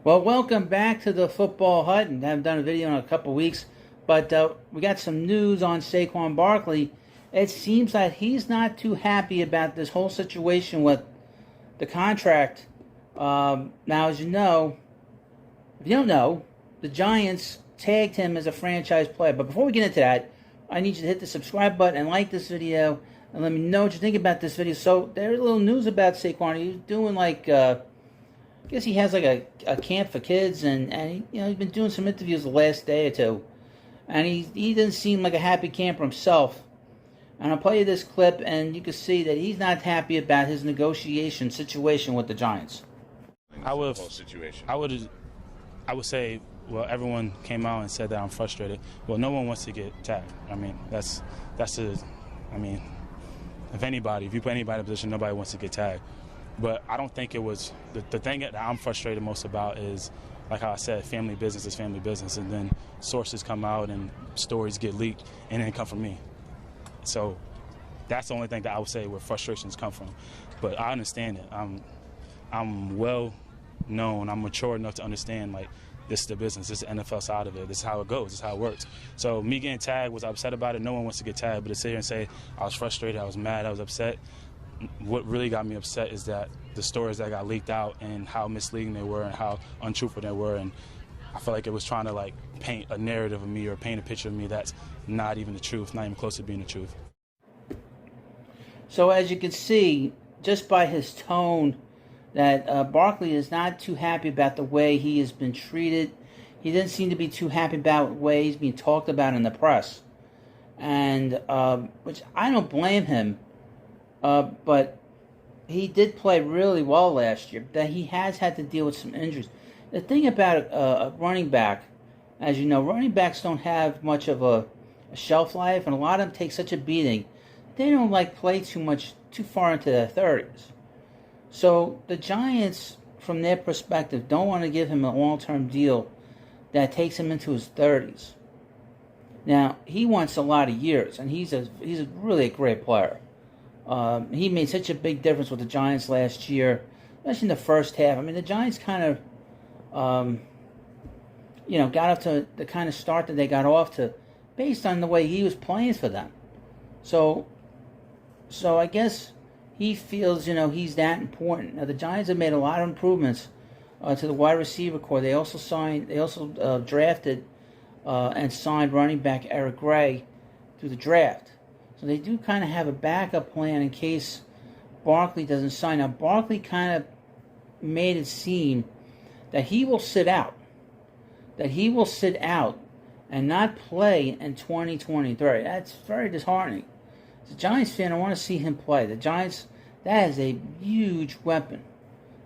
Well, welcome back to the Football Hut, and I haven't done a video in a couple weeks, but we got some news on Saquon Barkley. It seems that he's not too happy about this whole situation with the contract. Now, as you know, if you don't know, the Giants tagged him as a franchise player. But before we get into that, I need you to hit the subscribe button and like this video, and let me know what you think about this video. So there's a little news about Saquon. He's doing I guess he has like a camp for kids, and he's been doing some interviews the last day or two, and he doesn't seem like a happy camper himself. And I'll play you this clip, and you can see that he's not happy about his negotiation situation with the Giants. I would say, well, everyone came out and said that I'm frustrated. Well, no one wants to get tagged. I mean, if you put anybody in a position, nobody wants to get tagged. But I don't think it was the thing that I'm frustrated most about is, like how I said, family business is family business, and then sources come out and stories get leaked and then come from me. So that's the only thing that I would say where frustrations come from. But I understand it. I'm well known. I'm mature enough to understand, like, this is the business. This is the NFL side of it. This is how it goes. This is how it works. So me getting tagged, was I upset about it? No one wants to get tagged. But to sit here and say I was frustrated, I was mad, I was upset, what really got me upset is that the stories that got leaked out and how misleading they were and how untruthful they were. And I feel like it was trying to, like, paint a narrative of me or paint a picture of me that's not even the truth, not even close to being the truth. So as you can see, just by his tone, that Barkley is not too happy about the way he has been treated. He didn't seem to be too happy about the way he's being talked about in the press. And which I don't blame him. But he did play really well last year. That he has had to deal with some injuries. The thing about a running back, as you know, running backs don't have much of a shelf life, and a lot of them take such a beating. They don't play too far into their 30s. So the Giants, from their perspective, don't want to give him a long-term deal that takes him into his 30s. Now, he wants a lot of years, and he's really a great player. He made such a big difference with the Giants last year, especially in the first half. I mean, the Giants kind of, got up to the kind of start that they got off to based on the way he was playing for them. So I guess he feels, he's that important. Now, the Giants have made a lot of improvements to the wide receiver core. They also drafted and signed running back Eric Gray through the draft. So they do kind of have a backup plan in case Barkley doesn't sign. Now, Barkley kind of made it seem that he will sit out. And not play in 2023. That's very disheartening. As a Giants fan, I want to see him play. The Giants, that is a huge weapon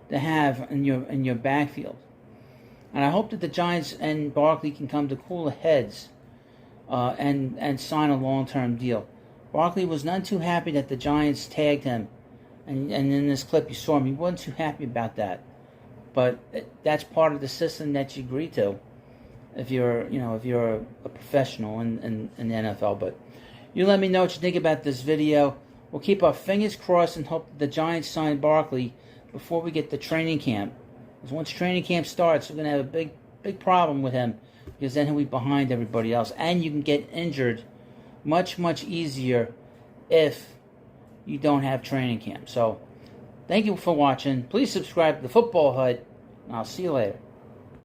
to have in your backfield. And I hope that the Giants and Barkley can come to cooler heads and sign a long-term deal. Barkley was none too happy that the Giants tagged him, and in this clip you saw him. He wasn't too happy about that, but that's part of the system that you agree to if you're a professional in the NFL. But you let me know what you think about this video. We'll keep our fingers crossed and hope that the Giants sign Barkley before we get to training camp. Because once training camp starts, we're going to have a big problem with him, because then he'll be behind everybody else, and you can get injured much easier if you don't have training camp. So thank you for watching. Please subscribe to the Football Hut, and I'll see you later.